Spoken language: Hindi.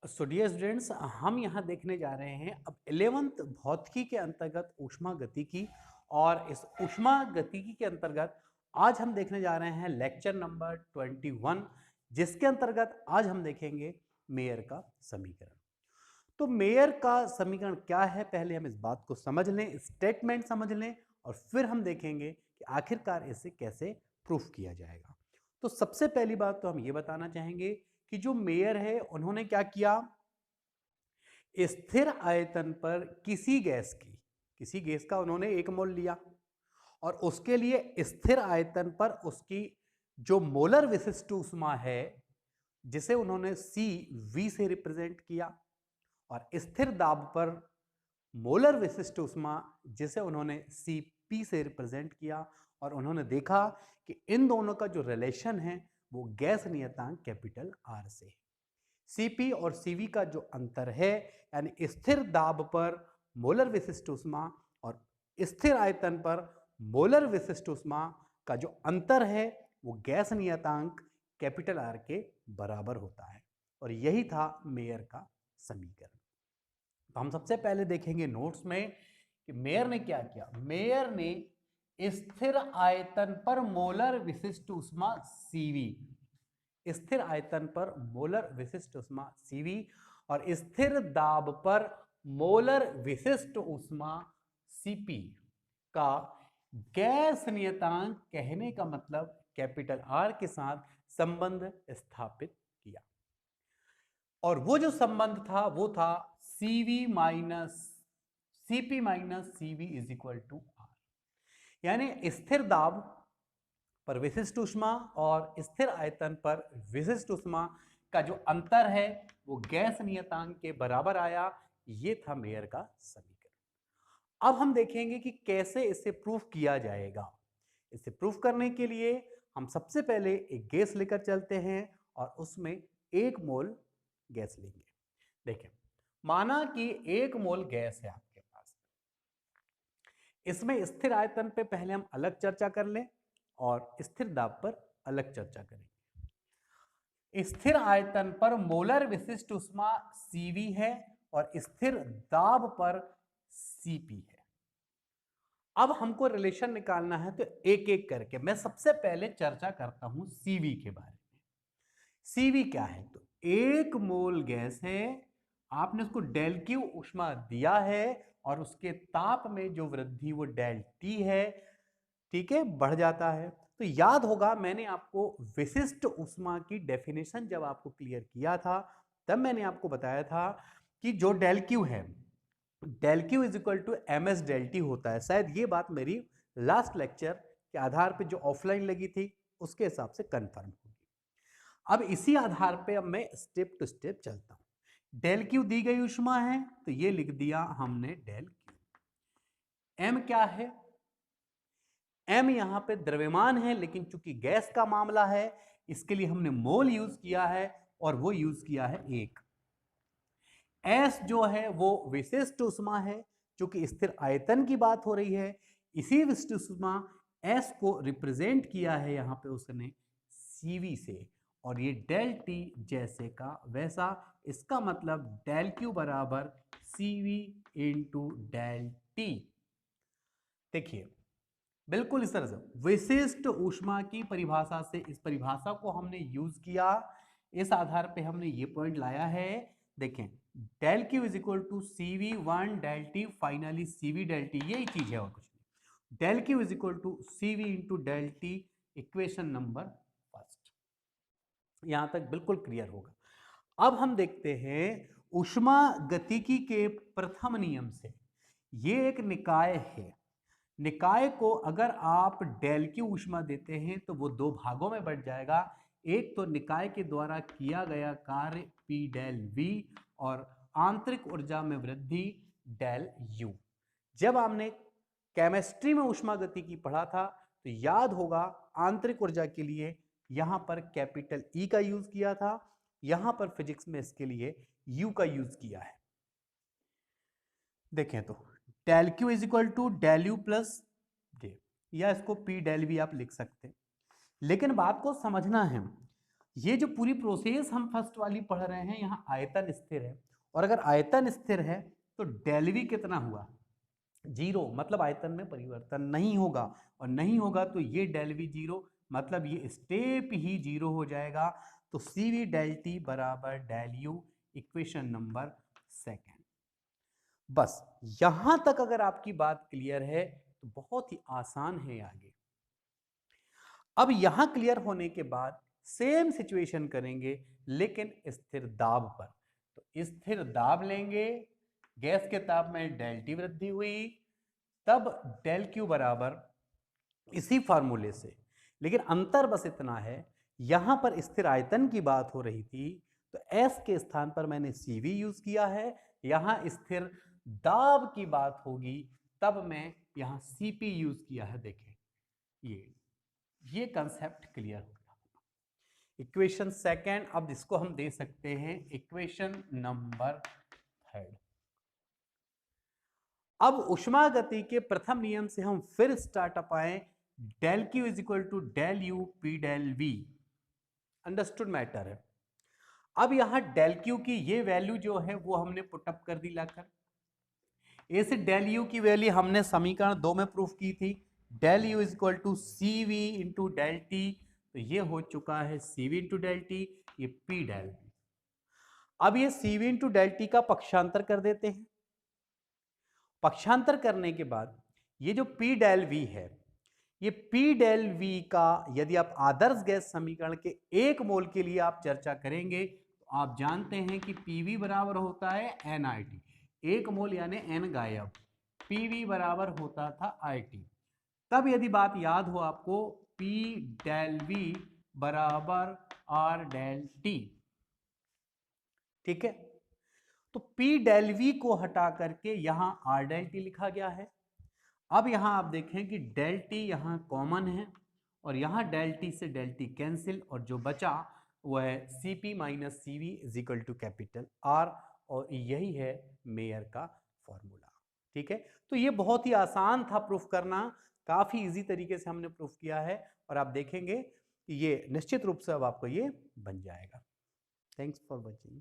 सो डियर स्टूडेंट्स, हम यहाँ देखने जा रहे हैं अब 11th भौतिकी के अंतर्गत ऊष्मागतिकी। और इस ऊष्मागतिकी के अंतर्गत आज हम देखने जा रहे हैं लेक्चर नंबर 21, जिसके अंतर्गत आज हम देखेंगे मेयर का समीकरण। तो मेयर का समीकरण क्या है, पहले हम इस बात को समझ लें, स्टेटमेंट समझ लें, और फिर हम देखेंगे कि आखिरकार इसे कैसे प्रूफ किया जाएगा। तो सबसे पहली बात तो हम ये बताना चाहेंगे कि जो मेयर है उन्होंने क्या किया, स्थिर आयतन पर किसी गैस का उन्होंने 1 मोल लिया और उसके लिए स्थिर आयतन पर उसकी जो मोलर विशिष्ट ऊष्मा है जिसे उन्होंने सी वी से रिप्रेजेंट किया, और स्थिर दाब पर मोलर विशिष्ट ऊष्मा जिसे उन्होंने सी पी से रिप्रेजेंट किया। और उन्होंने देखा कि इन दोनों का जो रिलेशन है वो गैस नियतांक कैपिटल आर से है। सीपी और सीवी का जो अंतर है, यानी स्थिर दाब पर मोलर विशिष्ट ऊष्मा और स्थिर आयतन पर मोलर विशिष्ट ऊष्मा का जो अंतर है वो गैस नियतांक कैपिटल आर के बराबर होता है। और यही था मेयर का समीकरण। तो हम सबसे पहले देखेंगे नोट्स में कि मेयर ने क्या किया। मेयर ने स्थिर आयतन पर मोलर विशिष्ट ऊष्मा सीवी, स्थिर आयतन पर मोलर विशिष्ट ऊष्मा सीवी और स्थिर दाब पर मोलर विशिष्ट ऊष्मा सीपी का गैस नियतांक, कहने का मतलब कैपिटल आर के साथ संबंध स्थापित किया। और वो जो संबंध था वो था CV minus CP minus CV is equal to R, यानी स्थिर दाब पर विशिष्ट ऊष्मा और स्थिर आयतन पर विशिष्ट ऊष्मा का जो अंतर है वो गैस नियतांक के बराबर आया। ये था मेयर का समीकरण। अब हम देखेंगे कि कैसे इसे प्रूफ किया जाएगा। इसे प्रूफ करने के लिए हम सबसे पहले एक गैस लेकर चलते हैं और उसमें 1 मोल गैस लेंगे। देखें, माना कि 1 मोल गैस है आपके पास। इसमें स्थिर आयतन पे पहले हम अलग चर्चा कर लें और स्थिर दाब पर अलग चर्चा करेंगे। स्थिर आयतन पर मोलर विशिष्ट ऊष्मा Cv है और स्थिर दाब पर Cp है। अब हमको रिलेशन निकालना है तो एक एक करके मैं सबसे पहले चर्चा करता हूं Cv के बारे में। Cv क्या है, तो 1 मोल गैस है, आपने उसको डेल क्यू ऊष्मा दिया है और उसके ताप में जो वृद्धि वो डेल टी है, ठीक है, बढ़ जाता है। तो याद होगा मैंने आपको विशिष्ट ऊष्मा की डेफिनेशन जब आपको क्लियर किया था तब मैंने आपको बताया था कि जो डेल क्यू है, del Q is equal to M S del T होता है। शायद ये बात मेरी लास्ट लेक्चर के आधार पे जो ऑफलाइन लगी थी उसके हिसाब से कंफर्म होगी। अब इसी आधार पे अब मैं स्टेप टू स्टेप चलता हूं। डेल क्यू दी गई ऊष्मा है तो ये लिख दिया हमने डेल क्यू। एम क्या है, एम यहां पे द्रव्यमान है, लेकिन चूंकि गैस का मामला है इसके लिए हमने मोल यूज किया है और वो यूज किया है 1। एस जो है वो विशिष्ट ऊष्मा है, चूंकि स्थिर आयतन की बात हो रही है, इसी विशिष्ट ऊष्मा एस को रिप्रेजेंट किया है यहां पे उसने सीवी से। और ये डेल टी जैसे का वैसा, इसका मतलब डेल क्यू बराबर सीवी इंटू डेल टी। देखिए, बिल्कुल इस तरह से विशिष्ट ऊष्मा की परिभाषा से इस परिभाषा को हमने यूज किया, इस आधार पे हमने ये पॉइंट लाया है। देखें, del Q is equal to CV one del T, finally CV del T, यही चीज है और कुछ नहीं। Del Q is equal to CV into del T, equation number first. यहां तक बिल्कुल क्लियर होगा। अब हम देखते हैं ऊष्मा गतिकी के प्रथम नियम से। ये एक निकाय है, निकाय को अगर आप डेल क्यू ऊष्मा देते हैं तो वो 2 भागों में बढ़ जाएगा। एक तो निकाय के द्वारा किया गया कार्य पी डेल वी और आंतरिक ऊर्जा में वृद्धि डेल यू। जब आपने केमिस्ट्री में ऊष्मा गतिकी पढ़ा था तो याद होगा आंतरिक ऊर्जा के लिए यहां पर कैपिटल ई का यूज किया था, यहां पर फिजिक्स में इसके लिए यू का यूज किया है। देखें तो del Q is equal to del U plus J, या इसको पी डेल भी आप लिख सकते हैं। लेकिन बात को समझना है, ये जो पूरी प्रोसेस हम फर्स्ट वाली पढ़ रहे हैं, यहाँ आयतन स्थिर है, और अगर आयतन स्थिर है तो डेल वी कितना हुआ, 0, मतलब आयतन में परिवर्तन नहीं होगा, और नहीं होगा तो ये डेल वी 0, मतलब ये स्टेप ही 0 हो जाएगा। तो सी वी डेल टी बराबर डेल यू, इक्वेशन नंबर 2। बस यहां तक अगर आपकी बात क्लियर है तो बहुत ही आसान है आगे। अब यहां क्लियर होने के बाद सेम सिचुएशन करेंगे लेकिन स्थिर दाब पर। तो स्थिर दाब लेंगे, गैस के ताप में डेल टी वृद्धि हुई, तब डेल क्यू बराबर इसी फार्मूले से, लेकिन अंतर बस इतना है, यहां पर स्थिर आयतन की बात हो रही थी तो एस के स्थान पर मैंने सीवी यूज किया है, यहां स्थिर दाब की बात होगी तब मैं यहां सीपी यूज किया है। देखें ये कंसेप्ट क्लियर हो गया। इक्वेशन सेकेंड, अब इसको हम दे सकते हैं इक्वेशन नंबर 3। अब उष्मा गति के प्रथम नियम से हम फिर स्टार्टअप आए, del Q is equal to del U P del V, understood matter है। अब यहां डेल क्यू की ये वैल्यू जो है वो हमने पुटअप कर दी लाकर, इस डेल यू की वैल्यू हमने समीकरण 2 में प्रूफ की थी, del U is equal to C V into del T, तो ये हो चुका है C V into del T, ये पी डेल वी। अब ये C V into del T का पक्षांतर कर देते हैं, पक्षांतर करने के बाद ये जो पी डेल वी है, ये पी डेल वी का यदि आप आदर्श गैस समीकरण के 1 मोल के लिए आप चर्चा करेंगे तो आप जानते हैं कि पीवी बराबर होता है NIT, 1 मोल यानी N गायब, पीवी बराबर होता था IT। तब यदि बात याद हो आपको, पी डेल वी बराबर आर डेल टी, ठीक है। तो पी डेल वी को हटा करके यहां आर डेल टी लिखा गया है। अब यहां आप देखें कि डेल टी यहां कॉमन है और यहां डेल टी से डेल टी कैंसिल, और जो बचा वो है C P minus C V is equal to capital R, और यही है मेयर का फॉर्मूला, ठीक है। तो ये बहुत ही आसान था प्रूफ करना, काफी इजी तरीके से हमने प्रूफ किया है, और आप देखेंगे कि ये निश्चित रूप से अब आपको ये बन जाएगा। Thanks for watching.